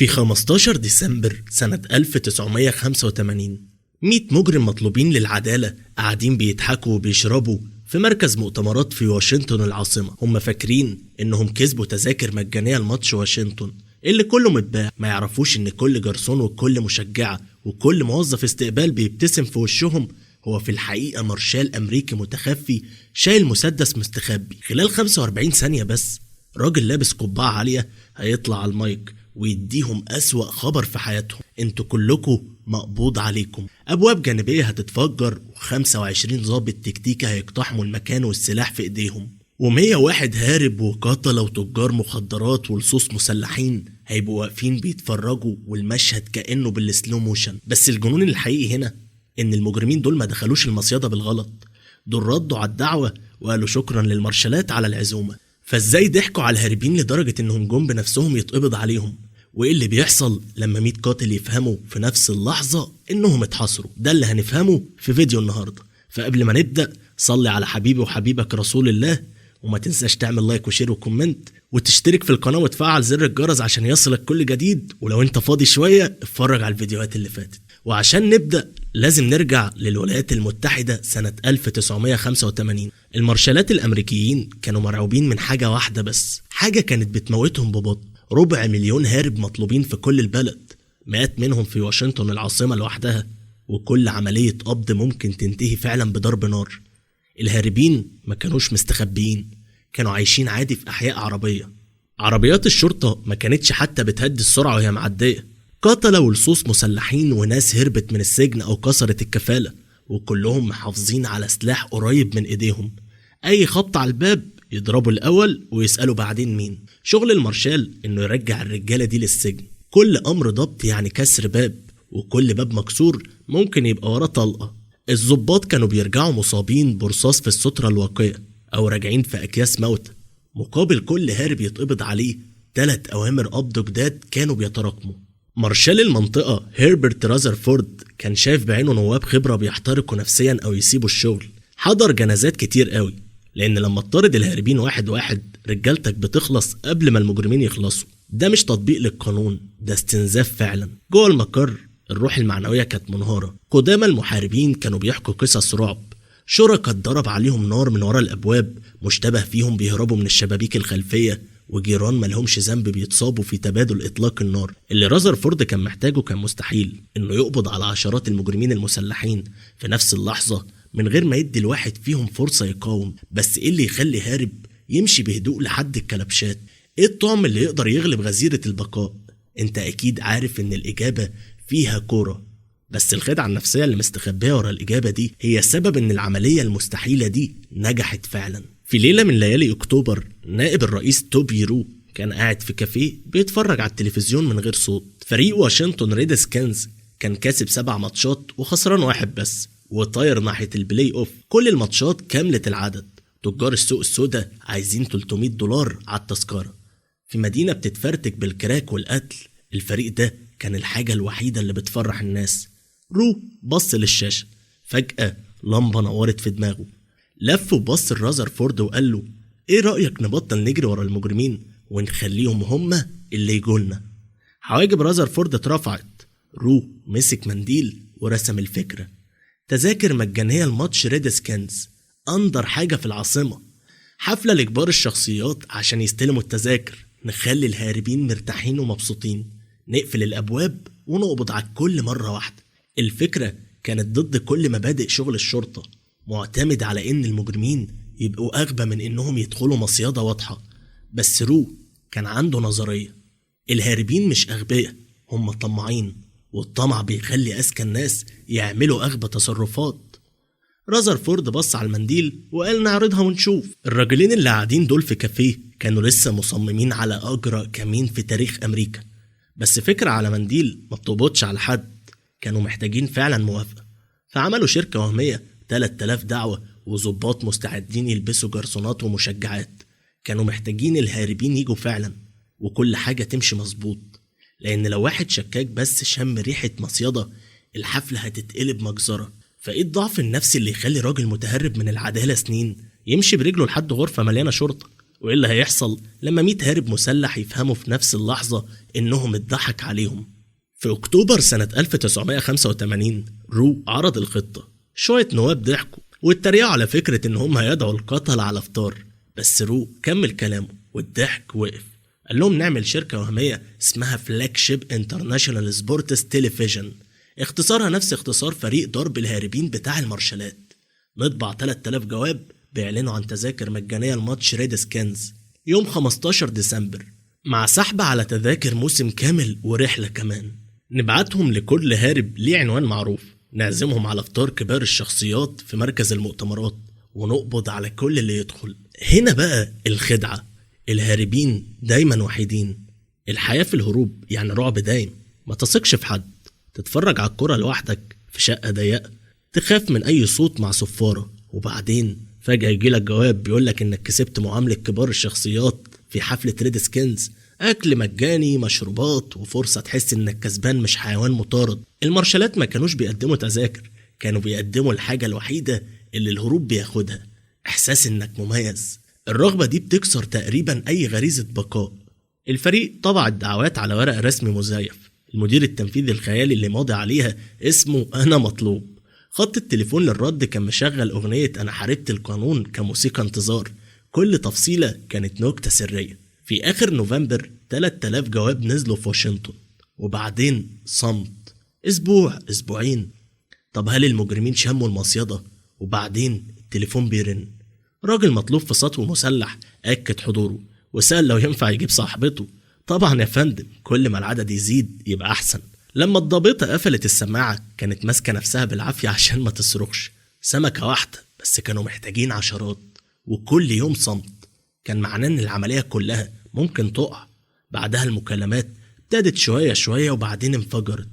في 15 ديسمبر سنة 1985 100 مجرم مطلوبين للعدالة قاعدين بيضحكوا وبيشربوا في مركز مؤتمرات في واشنطن العاصمة. هم فاكرين انهم كسبوا تذاكر مجانية لماتش واشنطن اللي كله متباع. ما يعرفوش ان كل جرسون وكل مشجعة وكل موظف استقبال بيبتسم في وشهم هو في الحقيقة مارشال امريكي متخفي شايل مسدس مستخبي. خلال 45 ثانية بس راجل لابس قبعة عالية هيطلع على المايك ويديهم أسوأ خبر في حياتهم: انتوا كلكم مقبوض عليكم. أبواب جانبية هتتفجر و25 ضابط تكتيكي هيقتحموا المكان والسلاح في ايديهم، و101 هارب وقتلة وتجار مخدرات ولصوص مسلحين هيبقوا واقفين بيتفرجوا، والمشهد كأنه بالسلو موشن. بس الجنون الحقيقي هنا ان المجرمين دول ما دخلوش المصيدة بالغلط، دول ردوا على الدعوة وقالوا شكرا للمارشالات على العزومة. فازاي ضحكوا على الهاربين لدرجة انهم جم بنفسهم يتقبض عليهم؟ وايه اللي بيحصل لما 100 قاتل يفهموا في نفس اللحظة انهم اتحاصروا؟ ده اللي هنفهمه في فيديو النهاردة. فقبل ما نبدأ صلي على حبيبي وحبيبك رسول الله، وما تنساش تعمل لايك وشير وكومنت وتشترك في القناة وتفعل زر الجرس عشان يصلك كل جديد، ولو انت فاضي شوية اتفرج على الفيديوهات اللي فاتت. وعشان نبدأ لازم نرجع للولايات المتحدة سنة 1985. المارشالات الأمريكيين كانوا مرعوبين من حاجة واحدة بس، حاجة كانت بتموتهم ببطء: 250,000 هارب مطلوبين في كل البلد، 100 منهم في واشنطن العاصمة لوحدها، وكل عملية قبض ممكن تنتهي فعلا بضرب نار. الهاربين ما كانوش مستخبيين، كانوا عايشين عادي في أحياء عربية. عربيات الشرطة ما كانتش حتى بتهدي السرعة وهي معدية. قتلة ولصوص مسلحين وناس هربت من السجن أو كسرت الكفالة، وكلهم محافظين على سلاح قريب من إيديهم. أي خبط على الباب يضربوا الأول ويسألوا بعدين مين. شغل المارشال إنه يرجع الرجالة دي للسجن. كل أمر ضبط يعني كسر باب، وكل باب مكسور ممكن يبقى وراه طلقة. الضباط كانوا بيرجعوا مصابين برصاص في السترة الواقية أو راجعين في أكياس موتى، مقابل كل هارب يتقبض عليه 3 أوامر قبض جداد كانوا بيتراكموا. مارشال المنطقة هيربرت رازرفورد كان شايف بعينه نواب خبرة بيحترقوا نفسيا أو يسيبوا الشغل. حضر جنازات كتير قوي، لأن لما تطرد الهاربين واحد واحد رجالتك بتخلص قبل ما المجرمين يخلصوا. ده مش تطبيق للقانون، ده استنزاف فعلا. جوه المقر الروح المعنوية كانت منهارة. قدامى المحاربين كانوا بيحكوا قصص رعب، شركة اتضرب عليهم نار من ورا الأبواب، مشتبه فيهم بيهربوا من الشبابيك الخلفية، وجيران ملهمش ذنب بيتصابوا في تبادل إطلاق النار. اللي رازرفورد كان محتاجه كان مستحيل: إنه يقبض على عشرات المجرمين المسلحين في نفس اللحظة من غير ما يدي الواحد فيهم فرصة يقاوم. بس إيه اللي يخلي هارب يمشي بهدوء لحد الكلبشات؟ إيه الطعم اللي يقدر يغلب غزيرة البقاء؟ أنت أكيد عارف إن الإجابة فيها كورة، بس الخدعة النفسية اللي مستخبية ورا الإجابة دي هي سبب إن العملية المستحيلة دي نجحت فعلا. في ليلة من ليالي أكتوبر نائب الرئيس توبي رو كان قاعد في كافيه بيتفرج على التلفزيون من غير صوت. فريق واشنطن ريدسكنز كان كاسب 7 ماتشات وخسران 1 بس، وطاير ناحية البلاي أوف. كل الماتشات كاملة العدد. تجار السوق السوداء عايزين $300 على التذكرة. في مدينة بتتفرتك بالكراك والقتل، الفريق ده كان الحاجة الوحيدة اللي بتفرح الناس. رو بص للشاشة، فجأة لمبة نورت في دماغه. لف وبص لرازرفورد وقال له: ايه رأيك نبطل نجري ورا المجرمين ونخليهم هما اللي يجولنا؟ حواجب رازرفورد اترفعت. رو مسك منديل ورسم الفكرة: تذاكر مجانية الماتش ريدسكنز، أندر حاجة في العاصمة، حفلة لكبار الشخصيات عشان يستلموا التذاكر، نخلي الهاربين مرتاحين ومبسوطين، نقفل الأبواب ونقبض على الكل مرة واحدة. الفكرة كانت ضد كل مبادئ شغل الشرطة، معتمد على إن المجرمين يبقوا أغبى من إنهم يدخلوا مصيدة واضحة. بس رو كان عنده نظرية: الهاربين مش أغبياء، هم طماعين، والطمع بيخلي أذكى الناس يعملوا أغبى تصرفات. رازرفورد بص على المنديل وقال: نعرضها ونشوف. الراجلين اللي قاعدين دول في كافيه كانوا لسه مصممين على أجرأ كمين في تاريخ أمريكا، بس فكرة على منديل ما بتقبضش على حد. كانوا محتاجين فعلا موافقة، فعملوا شركة وهمية 3000 دعوة وظباط مستعدين يلبسوا جرسونات ومشجعات. كانوا محتاجين الهاربين يجوا فعلا وكل حاجة تمشي مظبوط، لأن لو واحد شكاك بس شم ريحة مصيدة الحفلة هتتقلب مجزرة. فإيه الضعف النفسي اللي يخلي راجل متهرب من العدالة سنين يمشي برجله لحد غرفة مليانة شرطة وإيه اللي هيحصل لما 100 هارب مسلح يفهموا في نفس اللحظة إنهم اتضحك عليهم. في أكتوبر سنة 1985 رو عرض الخطة. شوية نواب ضحكوا واتريقوا على فكرة إنهم هيدعوا القتلة على فطار، بس رو كمل كلامه والضحك وقف. قال لهم نعمل شركة وهمية اسمها فلاج شيب انترناشونال سبورتس تيليفيجن، اختصارها نفس اختصار فريق ضرب الهاربين بتاع المارشالات. نطبع 3000 جواب بيعلنوا عن تذاكر مجانية لماتش ريدسكنز يوم 15 ديسمبر، مع سحب على تذاكر موسم كامل ورحلة كمان. نبعتهم لكل هارب ليه عنوان معروف، نعزمهم على فطار كبار الشخصيات في مركز المؤتمرات، ونقبض على كل اللي يدخل. هنا بقى الخدعة، الهاربين دايما وحيدين. الحياة في الهروب يعني رعب دايم، ما تثقش في حد، تتفرج على الكرة لوحدك في شقة ضيقة، تخاف من أي صوت مع صفارة، وبعدين فجأة يجيلك جواب بيقولك إنك كسبت معاملة كبار الشخصيات في حفلة ريدسكنز، أكل مجاني، مشروبات، وفرصة تحس إنك كسبان مش حيوان مطارد. المارشالات ما كانوش بيقدموا تذاكر، كانوا بيقدموا الحاجة الوحيدة اللي الهروب بياخدها، إحساس إنك مميز. الرغبة دي بتكسر تقريبا أي غريزة بقاء. الفريق طبع الدعوات على ورق رسمي مزيف، المدير التنفيذي الخيالي اللي ماضي عليها اسمه أنا مطلوب. خط التليفون للرد كان مشغل أغنية أنا حاربت القانون كموسيقى انتظار، كل تفصيلة كانت نكتة سرية. في آخر نوفمبر 3000 جواب نزلوا في واشنطن، وبعدين صمت أسبوع أسبوعين. طب هل المجرمين شموا المصيدة؟ وبعدين التليفون بيرن، راجل مطلوب في سطو مسلح أكد حضوره وسأل لو ينفع يجيب صاحبته. طبعا يا فندم، كل ما العدد يزيد يبقى أحسن. لما الضابطة قفلت السماعة كانت ماسكة نفسها بالعافية عشان ما تصرخش. سمكة واحدة بس كانوا محتاجين عشرات، وكل يوم صمت كان معناه ان العملية كلها ممكن تقع. بعدها المكالمات ابتدت شوية شوية وبعدين انفجرت.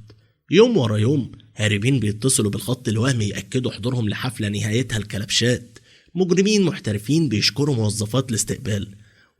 يوم ورا يوم هاربين بيتصلوا بالخط الوهمي يأكدوا حضورهم لحفلة نهايتها الكلبشات. مجرمين محترفين بيشكروا موظفات الاستقبال.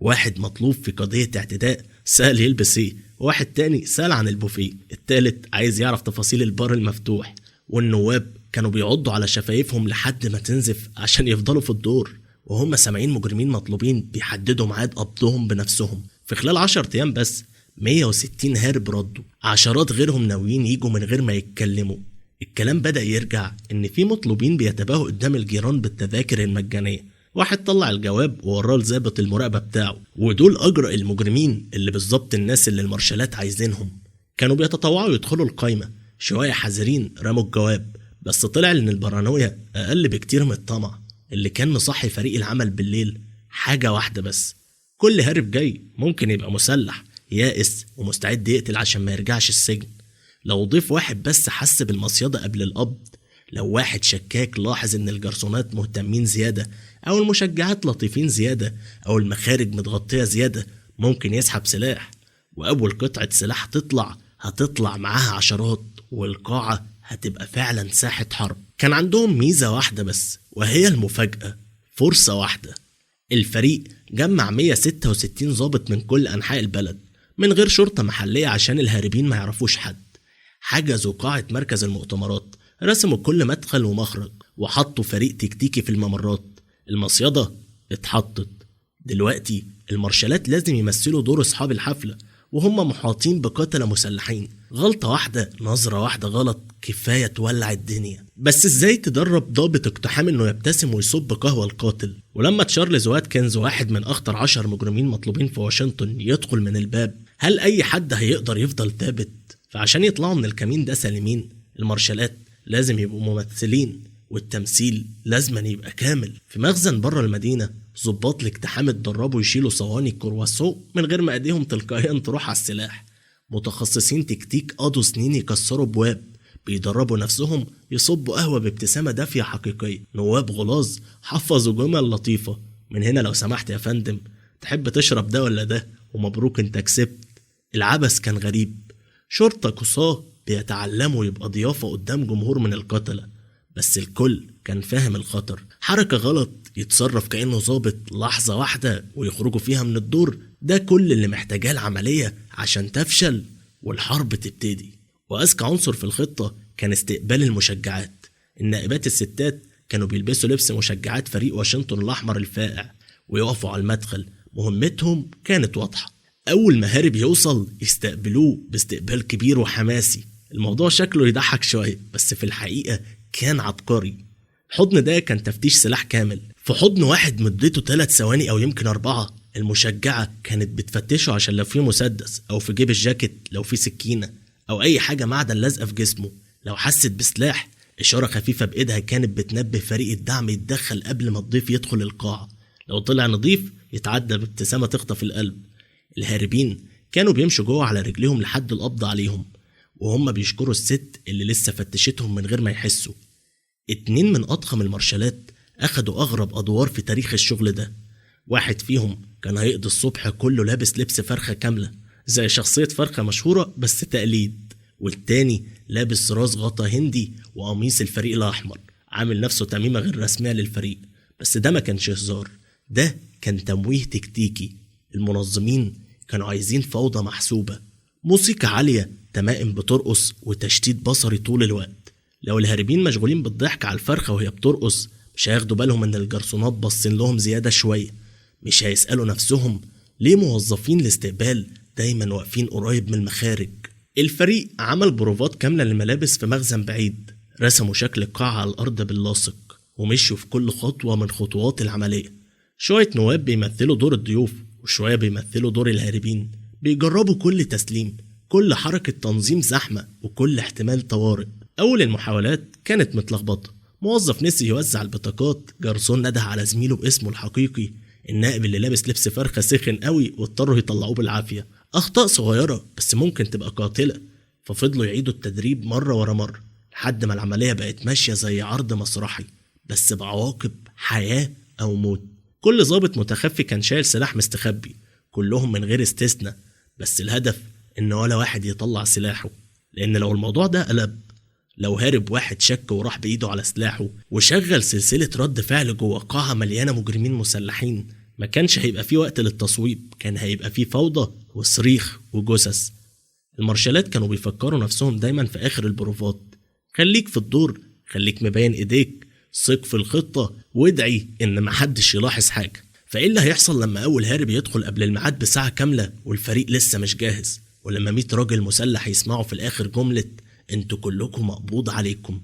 واحد مطلوب في قضية اعتداء سأل يلبس ايه، واحد تاني سأل عن البوفيه، التالت عايز يعرف تفاصيل البار المفتوح. والنواب كانوا بيعضوا على شفايفهم لحد ما تنزف عشان يفضلوا في الدور، وهم سامعين مجرمين مطلوبين بيحددوا ميعاد قبضهم بنفسهم. في خلال 10 أيام بس 160 هارب ردوا، عشرات غيرهم ناويين يجوا من غير ما يتكلموا. الكلام بدأ يرجع إن في مطلوبين بيتباهوا قدام الجيران بالتذاكر المجانية. واحد طلع الجواب ووراه لظابط المراقبة بتاعه، ودول أجرأ المجرمين اللي بالظبط الناس اللي المارشالات عايزينهم. كانوا بيتطوعوا يدخلوا القايمة، شوية حذرين رموا الجواب، بس طلع إن البارانويا أقل بكتير من الطمع. اللي كان مصحي فريق العمل بالليل حاجة واحدة بس، كل هارب جاي ممكن يبقى مسلح يائس ومستعد يقتل عشان ما يرجعش السجن. لو ضيف واحد بس حس بالمصيدة قبل القبض، لو واحد شكاك لاحظ ان الجرسونات مهتمين زيادة، او المشجعات لطيفين زيادة، او المخارج متغطية زيادة، ممكن يسحب سلاح. واول قطعة سلاح هتطلع معاها عشرات، والقاعة هتبقى فعلا ساحة حرب. كان عندهم ميزة واحدة بس، وهي المفاجأة، فرصة واحدة. الفريق جمع 166 ضابط من كل أنحاء البلد من غير شرطة محلية عشان الهاربين ما يعرفوش حد. حجزوا قاعة مركز المؤتمرات، رسموا كل مدخل ومخرج، وحطوا فريق تكتيكي في الممرات. المصيدة اتحطت. دلوقتي المارشالات لازم يمثلوا دور أصحاب الحفلة وهم محاطين بقتلة مسلحين. غلطة واحدة، نظرة واحدة غلط، كفاية تولع الدنيا. بس ازاي تدرب ضابط اقتحام انه يبتسم ويصب قهوة القاتل؟ ولما تشارلز واتكنز، واحد من اخطر 10 مجرمين مطلوبين في واشنطن، يدخل من الباب، هل اي حد هيقدر يفضل ثابت؟ فعشان يطلعوا من الكمين ده سالمين، المارشالات لازم يبقوا ممثلين، والتمثيل لازم يبقى كامل. في مخزن بره المدينة، ضباط الاقتحام اتدربوا يشيلوا صواني كرواسو من غير ما ايديهم تلقائيا تروح على السلاح. متخصصين تكتيك قضوا سنين يكسروا بواب، بيدربوا نفسهم يصبوا قهوة بابتسامة دافية حقيقية. نواب غلاظ حفظوا جمل لطيفة، من هنا لو سمحت يا فندم، تحب تشرب ده ولا ده، ومبروك انت كسبت. العبث كان غريب، شرطة قصاه بيتعلموا يبقى ضيافة قدام جمهور من القتلة، بس الكل كان فاهم الخطر. حركة غلط يتصرف كأنه ضابط لحظة واحدة ويخرجوا فيها من الدور، ده كل اللي محتاجاه العملية عشان تفشل والحرب تبتدي. وأذكى عنصر في الخطة كان استقبال المشجعات. النائبات الستات كانوا بيلبسوا لبس مشجعات فريق واشنطن الأحمر الفائع، ويقفوا على المدخل مهمتهم كانت واضحة. أول ما هارب يوصل يستقبلوه باستقبال كبير وحماسي. الموضوع شكله يضحك شوية بس في الحقيقة كان عبقري. الحضن ده كان تفتيش سلاح كامل. في حضن واحد مدته 3 ثواني أو يمكن 4 المشجعة كانت بتفتشه عشان لو فيه مسدس، أو في جيب الجاكيت لو فيه سكينة، أو أي حاجة معدن لازقة في جسمه. لو حست بسلاح إشارة خفيفة بإيدها كانت بتنبه فريق الدعم يتدخل قبل ما الضيف يدخل القاعة. لو طلع نضيف يتعدى بابتسامة تخطف القلب. الهاربين كانوا بيمشوا جوه على رجليهم لحد القبض عليهم، وهم بيشكروا الست اللي لسه فتشتهم من غير ما يحسوا. 2 من أضخم المارشالات أخدوا أغرب أدوار في تاريخ الشغل ده. واحد فيهم كان هيقضي الصبح كله لابس لبس فرخة كاملة زي شخصية فرخة مشهورة بس تقليد، والتاني لابس راس غطا هندي وقميص الفريق الأحمر، عامل نفسه تميمة غير رسمية للفريق. بس ده ما كانش هزار، ده كان تمويه تكتيكي. المنظمين كانوا عايزين فوضى محسوبة، موسيقى عالية، تمائم بترقص، وتشتيت بصري طول الوقت. لو الهاربين مشغولين بالضحك على الفرخة وهي بترقص مش هياخدوا بالهم ان الجرسونات باصين لهم زيادة شوية. مش هيسألوا نفسهم ليه موظفين الاستقبال دايما واقفين قريب من المخارج. الفريق عمل بروفات كاملة للملابس في مخزن بعيد، رسموا شكل القاعة على الأرض باللاصق، ومشوا في كل خطوة من خطوات العملية. شوية نواب بيمثلوا دور الضيوف وشوية بيمثلوا دور الهاربين، بيجربوا كل تسليم، كل حركة تنظيم زحمة، وكل احتمال طوارئ. أول المحاولات كانت متلخبطة، موظف نسي يوزع البطاقات، جرسون نده على زميله باسمه الحقيقي، النائب اللي لابس لبس فرخة سخن قوي واضطروا يطلعوه بالعافية. أخطاء صغيرة بس ممكن تبقى قاتلة، ففضلوا يعيدوا التدريب مرة ورا مرة لحد ما العملية بقت ماشية زي عرض مسرحي بس بعواقب حياة أو موت. كل ضابط متخفي كان شايل سلاح مستخبي، كلهم من غير استثناء، بس الهدف إن ولا واحد يطلع سلاحه، لأن لو الموضوع ده قلب، لو هارب واحد شك وراح بإيده على سلاحه وشغل سلسلة رد فعل جوه قاعة مليانة مجرمين مسلحين، ما كانش هيبقى فيه وقت للتصويب، كان هيبقى فيه فوضى وصريخ وجثث. المارشالات كانوا بيفكروا نفسهم دايما في آخر البروفات: خليك في الدور، خليك مبين ايديك، ثق في الخطة، وادعي ان محدش يلاحظ حاجة. فايه اللي هيحصل لما اول هارب يدخل قبل الميعاد بساعة كاملة والفريق لسه مش جاهز، ولما 100 راجل مسلح يسمعوا في الاخر جملة انتوا كلكم مقبوض عليكم؟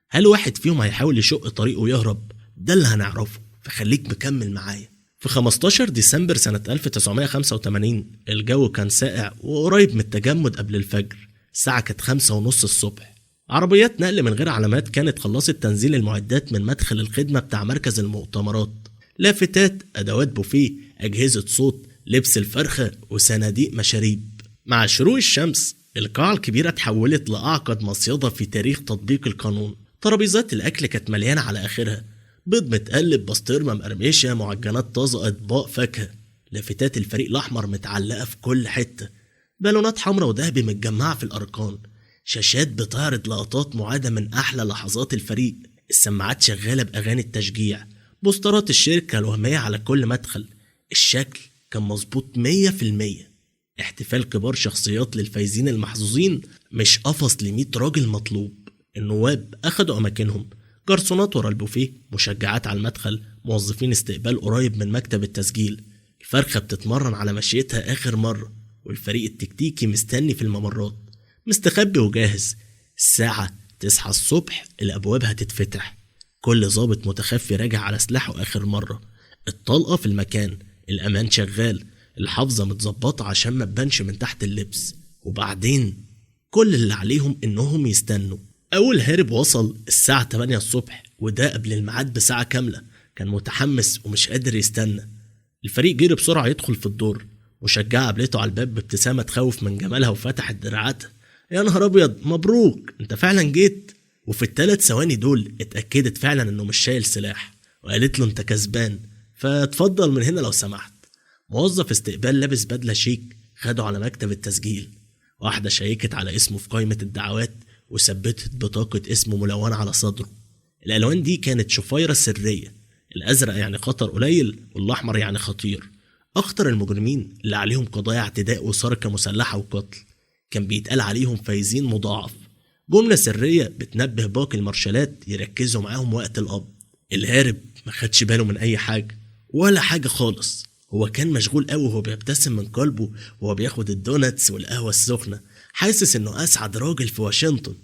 هل واحد فيهم هيحاول يشق طريقه ويهرب؟ ده اللي هنعرفه، فخليك مكمل معايا. في 15 ديسمبر سنة 1985 الجو كان ساقع وقريب من التجمد قبل الفجر. الساعة كانت 5:30 الصبح. عربيات نقل من غير علامات كانت خلصت تنزيل المعدات من مدخل الخدمة بتاع مركز المؤتمرات: لافتات، أدوات بوفيه، أجهزة صوت، لبس الفرخة، وصناديق مشاريب. مع شروق الشمس القاعة الكبيرة اتحولت لأعقد مصيدة في تاريخ تطبيق القانون. ترابيزات الأكل كانت مليانة على آخرها، بيض متقلب، بسطرمة مقرمشة، معجنات طازة، أطباق فاكهة. لافتات الفريق الأحمر متعلقة في كل حتة، بالونات حمراء وذهبي متجمعة في الأركان، شاشات بتعرض لقطات معادة من أحلى لحظات الفريق، السماعات شغالة بأغاني التشجيع، بوسترات الشركة الوهمية على كل مدخل. الشكل كان مظبوط 100%. احتفال كبار شخصيات للفايزين المحظوظين، مش قفص ل100 راجل مطلوب. النواب أخدوا أماكنهم، جرسونات ورا البوفيه، مشجعات على المدخل، موظفين استقبال قريب من مكتب التسجيل. الفرخة بتتمرن على مشيتها آخر مرة، والفريق التكتيكي مستني في الممرات مستخبي وجاهز. الساعة 9 الصبح الأبواب هتتفتح، كل ضابط متخفي راجع على سلاحه آخر مرة، الطلقة في المكان، الأمان شغال، الحافظة متظبطة عشان ما تبانش من تحت اللبس. وبعدين كل اللي عليهم إنهم يستنوا. أول هارب وصل الساعة 8 الصبح، وده قبل الميعاد بساعة كاملة. كان متحمس ومش قادر يستنى. الفريق جري بسرعة يدخل في الدور، مشجعة قابلته على الباب بابتسامة تخوف من جمالها وفتحت دراعاتها: يا نهار أبيض، مبروك، انت فعلا جيت. وفي ال3 ثواني دول اتأكدت فعلا انه مش شايل سلاح، وقالت له انت كسبان، فاتفضل من هنا لو سمحت. موظف استقبال لابس بدلة شيك خده على مكتب التسجيل. واحدة شيكت على اسمه في قائمة الدعوات وثبتت بطاقة اسمه ملونة على صدره. الألوان دي كانت شفيرة سرية، الأزرق يعني خطر قليل، والأحمر يعني خطير، أخطر المجرمين اللي عليهم قضايا اعتداء وسرقة مسلحة وقتل. كان بيتقال عليهم فايزين مضاعف، جملة سرية بتنبه باقي المارشالات يركزوا معاهم وقت القبض. الهارب ما خدش باله من أي حاجة ولا حاجة خالص، هو كان مشغول قوي وهو بيبتسم من قلبه وهو بياخد الدوناتس والقهوة السخنة، حاسس انه اسعد راجل في واشنطن.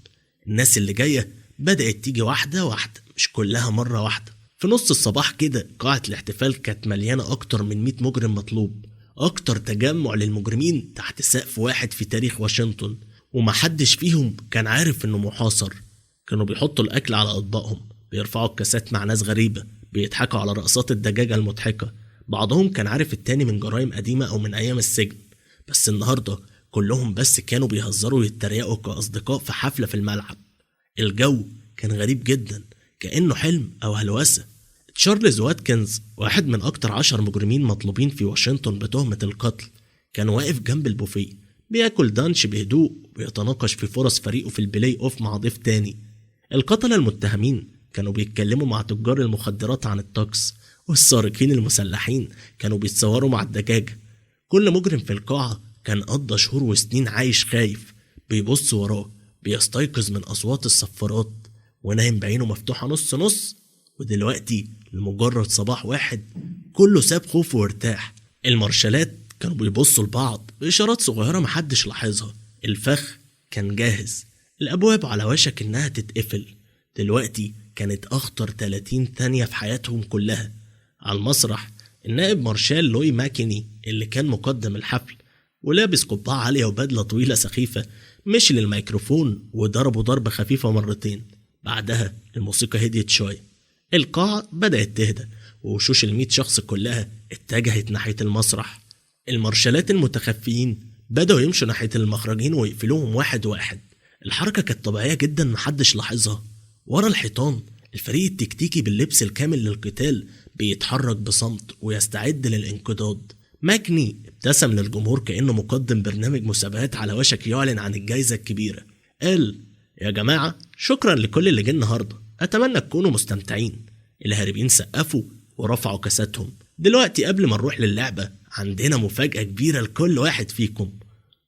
الناس اللي جاية بدأت تيجي واحدة واحدة، مش كلها مرة واحدة. في نص الصباح كده قاعة الاحتفال كانت مليانة اكتر من 100 مجرم مطلوب، اكتر تجمع للمجرمين تحت سقف واحد في تاريخ واشنطن، ومحدش فيهم كان عارف انه محاصر. كانوا بيحطوا الاكل على اطباقهم، بيرفعوا الكاسات مع ناس غريبة، بيضحكوا على رقصات الدجاجة المضحكة. بعضهم كان عارف التاني من جرائم قديمة او من ايام السجن، بس النهاردة كلهم بس كانوا بيهزروا ويتريقوا كأصدقاء في حفلة في الملعب. الجو كان غريب جدا، كأنه حلم او هلوسة. تشارلز واتكنز، واحد من اكتر 10 مجرمين مطلوبين في واشنطن بتهمة القتل، كان واقف جنب البوفيه بياكل دانش بهدوء وبيتناقش في فرص فريقه في البلاي اوف مع ضيف تاني. القتلة المتهمين كانوا بيتكلموا مع تجار المخدرات عن الطقس، والسارقين المسلحين كانوا بيتصوروا مع الدجاجة. كل مجرم في القاعة كان قضى شهور وسنين عايش خايف، بيبص وراه، بيستيقظ من أصوات الصفارات ونايم بعينه مفتوحة نص نص. ودلوقتي لمجرد صباح واحد كله ساب خوفه وارتاح. المارشالات كانوا بيبصوا لبعض بإشارات صغيرة محدش لاحظها. الفخ كان جاهز، الأبواب على وشك إنها تتقفل. دلوقتي كانت أخطر 30 ثانية في حياتهم كلها. على المسرح النائب مارشال لوي ماكيني اللي كان مقدم الحفل ولابس قبعة عالية وبدلة طويلة سخيفة مشي للميكروفون وضربه ضربة خفيفة مرتين. بعدها الموسيقى هديت شوية، القاعة بدأت تهدى، ووشوش 100 شخص كلها اتجهت ناحية المسرح. المارشالات المتخفيين بدأوا يمشوا ناحية المخرجين ويقفلوهم واحد واحد. الحركة كانت طبيعية جدا محدش لاحظها. ورا الحيطان الفريق التكتيكي باللبس الكامل للقتال بيتحرك بصمت ويستعد للانقضاض. ماكني ابتسم للجمهور كأنه مقدم برنامج مسابقات على وشك يعلن عن الجائزة الكبيرة. قال: يا جماعة، شكرا لكل اللي جه النهاردة، أتمنى تكونوا مستمتعين. الهاربين سقفوا ورفعوا كاساتهم. دلوقتي قبل ما نروح للعبة عندنا مفاجأة كبيرة لكل واحد فيكم.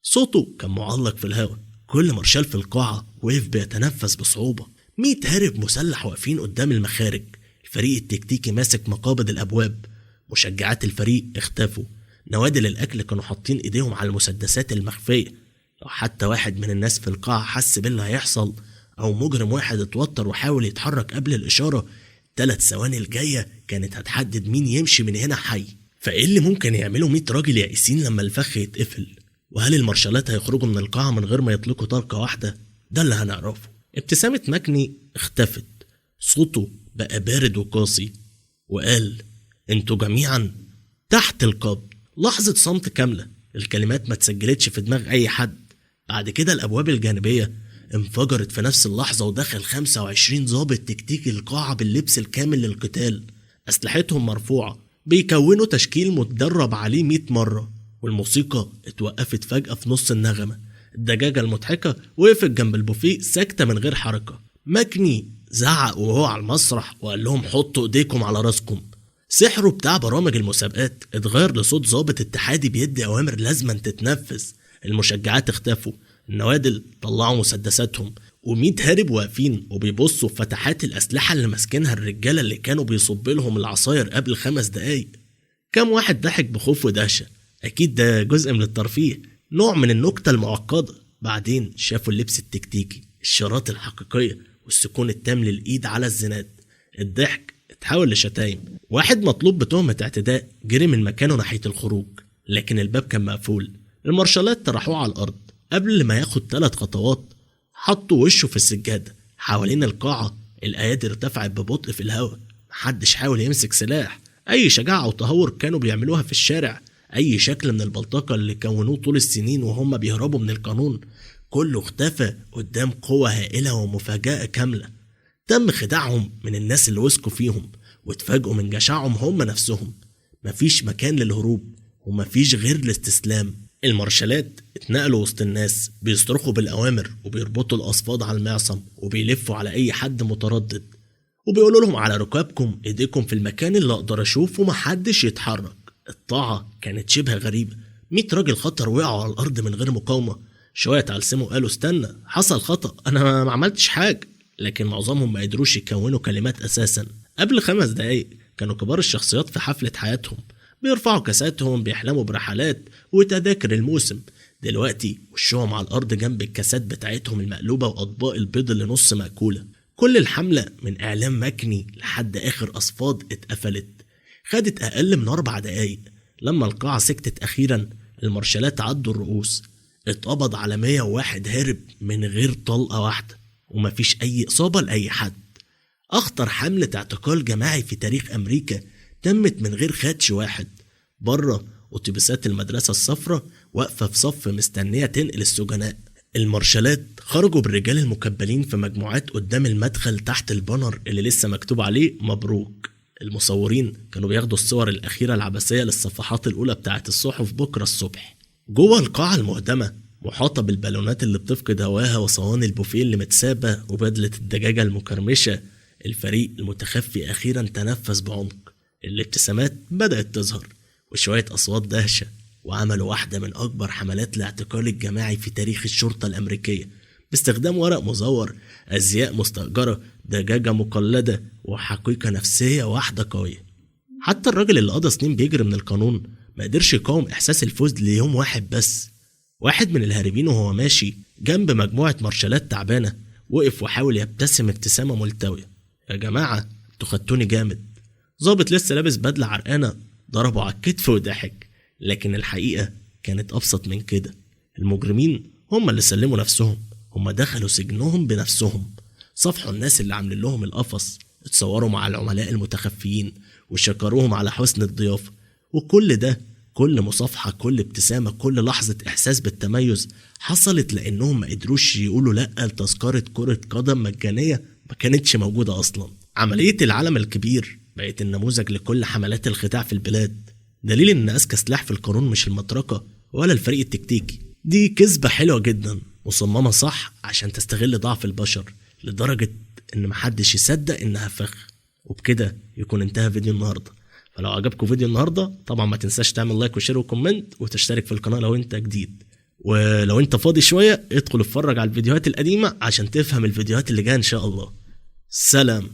صوته كان معلق في الهواء. كل مارشال في القاعة وقف بيتنفس بصعوبة. 100 هارب مسلح واقفين قدام المخارج. الفريق التكتيكي ماسك مقابض الأبواب. مشجعات الفريق اختفوا. نوادل الأكل كانوا حاطين إيديهم على المسدسات المخفية. لو حتى واحد من الناس في القاعة حس باللي هيحصل، أو مجرم واحد اتوتر وحاول يتحرك قبل الإشارة، 3 ثواني الجاية كانت هتحدد مين يمشي من هنا حي. فإيه اللي ممكن يعملوا 100 راجل يائسين لما الفخ يتقفل؟ وهل المارشالات هيخرجوا من القاعة من غير ما يطلقوا طلقة واحدة؟ ده اللي هنعرفه. ابتسامة ماكني اختفت. صوته بقى بارد وقاسي وقال: انتوا جميعا تحت القبض. لحظة صمت كاملة، الكلمات ما تسجلتش في دماغ أي حد. بعد كده الأبواب الجانبية انفجرت في نفس اللحظة، ودخل 25 ضابط تكتيكي القاعة باللبس الكامل للقتال، أسلحتهم مرفوعة، بيكونوا تشكيل متدرب عليه 100 مرة. والموسيقى اتوقفت فجأة في نص النغمة. الدجاجة المضحكة وقفت جنب البوفيه ساكتة من غير حركة. ماكني زعق وهو على المسرح وقال لهم: حطوا ايديكم على راسكم. سحره بتاع برامج المسابقات اتغير لصوت ضابط اتحادي بيدي أوامر لازما تتنفذ. المشجعات اختفوا. النوادل طلعوا مسدساتهم، و100 هارب واقفين وبيبصوا في فتحات الأسلحة اللي ماسكينها الرجالة اللي كانوا بيصب لهم العصاير قبل 5 دقايق. كم واحد ضحك بخوف ودهشة. أكيد ده جزء من الترفيه، نوع من النكتة المعقدة. بعدين شافوا اللبس التكتيكي، الشارات الحقيقية، والسكون التام للإيد على الزناد. الضحك اتحول لشتايم. واحد مطلوب بتهمة اعتداء جري من مكانه ناحية الخروج، لكن الباب كان مقفول. المارشالات طرحوه على الأرض. قبل ما ياخد 3 خطوات حطوا وشه في السجادة. حوالين القاعة الأيادي ارتفعت ببطء في الهواء. محدش حاول يمسك سلاح. أي شجاعة أو تهور كانوا بيعملوها في الشارع، أي شكل من البلطجة اللي كونوه طول السنين وهم بيهربوا من القانون، كله اختفى قدام قوة هائلة ومفاجأة كاملة. تم خداعهم من الناس اللي وثقوا فيهم، واتفاجئوا من جشعهم هم نفسهم. مفيش مكان للهروب ومفيش غير الاستسلام. المارشالات اتنقلوا وسط الناس، بيصرخوا بالأوامر وبيربطوا الأصفاد على المعصم وبيلفوا على أي حد متردد، وبيقولوا لهم: على ركابكم، ايديكم في المكان اللي اقدر اشوفه، محدش يتحرك. الطاعة كانت شبه غريبة. 100 راجل خطر وقعوا على الأرض من غير مقاومة. شوية اتعلسموا قالوا: استنى، حصل خطأ، أنا ما عملتش حاجة. لكن معظمهم ما قدروش يكونوا كلمات أساسا. قبل 5 دقايق كانوا كبار الشخصيات في حفلة حياتهم، بيرفعوا كاساتهم، بيحلموا برحلات وتذاكر الموسم. دلوقتي وشهم على الأرض جنب الكاسات بتاعتهم المقلوبة وأطباق البيض اللي نص مأكولة. كل الحملة من إعلام مكني لحد آخر أصفاد اتقفلت خدت أقل من 4 دقايق. لما القاعة سكتت أخيرا المارشالات عدوا الرؤوس. اتقبض على 101 هارب من غير طلقة واحدة، ومفيش أي إصابة لأي حد. أخطر حملة اعتقال جماعي في تاريخ أمريكا تمت من غير خدش واحد. بره أتوبيسات المدرسة الصفراء واقفة في صف مستنية تنقل السجناء. المارشالات خرجوا بالرجال المكبلين في مجموعات قدام المدخل تحت البانر اللي لسه مكتوب عليه مبروك. المصورين كانوا بياخدوا الصور الأخيرة العبثية للصفحات الأولى بتاعت الصحف بكرة الصبح. جوه القاعة المهدمة محاطة بالبالونات اللي بتفقد هواها وصواني البوفيه اللي متسابة وبدلة الدجاجة المكرمشة، الفريق المتخفي أخيرا تنفس بعمق. الابتسامات بدأت تظهر وشوية أصوات دهشة، وعملوا واحدة من أكبر حملات الاعتقال الجماعي في تاريخ الشرطة الأمريكية باستخدام ورق مزور، أزياء مستأجرة، دجاجة مقلدة، وحقيقة نفسية واحدة قوية. حتى الراجل اللي قضى سنين بيجري من القانون ما قدرش يقاوم إحساس الفوز ليوم واحد بس. واحد من الهاربين وهو ماشي جنب مجموعة مارشالات تعبانة وقف وحاول يبتسم ابتسامة ملتوية. يا جماعة انتوا خدتوني جامد. ضابط لسه لابس بدلة عرقانة ضربه على الكتف وضحك، لكن الحقيقة كانت أبسط من كده. المجرمين هم اللي سلموا نفسهم، هم دخلوا سجنهم بنفسهم، صفحوا الناس اللي عاملين لهم القفص، اتصوروا مع العملاء المتخفيين وشكروهم على حسن الضيافة. وكل ده، كل مصافحة، كل ابتسامة، كل لحظة إحساس بالتميز حصلت لأنهم ما قدروش يقولوا لأ لتذكرة كرة قدم مجانية ما كانتش موجودة أصلا. عملية العلم الكبير بقت النموذج لكل حملات الخداع في البلاد، دليل إن أذكى سلاح في القانون مش المطرقة ولا الفريق التكتيكي. دي كذبة حلوة جدا مصممة صح عشان تستغل ضعف البشر لدرجة إن محدش يصدق إنها فخ. وبكده يكون انتهى فيديو النهاردة. فلو عجبكم فيديو النهاردة طبعا ما تنساش تعمل لايك وشير وكومنت وتشترك في القناة لو انت جديد. ولو انت فاضي شوية ادخل اتفرج على الفيديوهات القديمة عشان تفهم الفيديوهات اللي جاية ان شاء الله. سلام.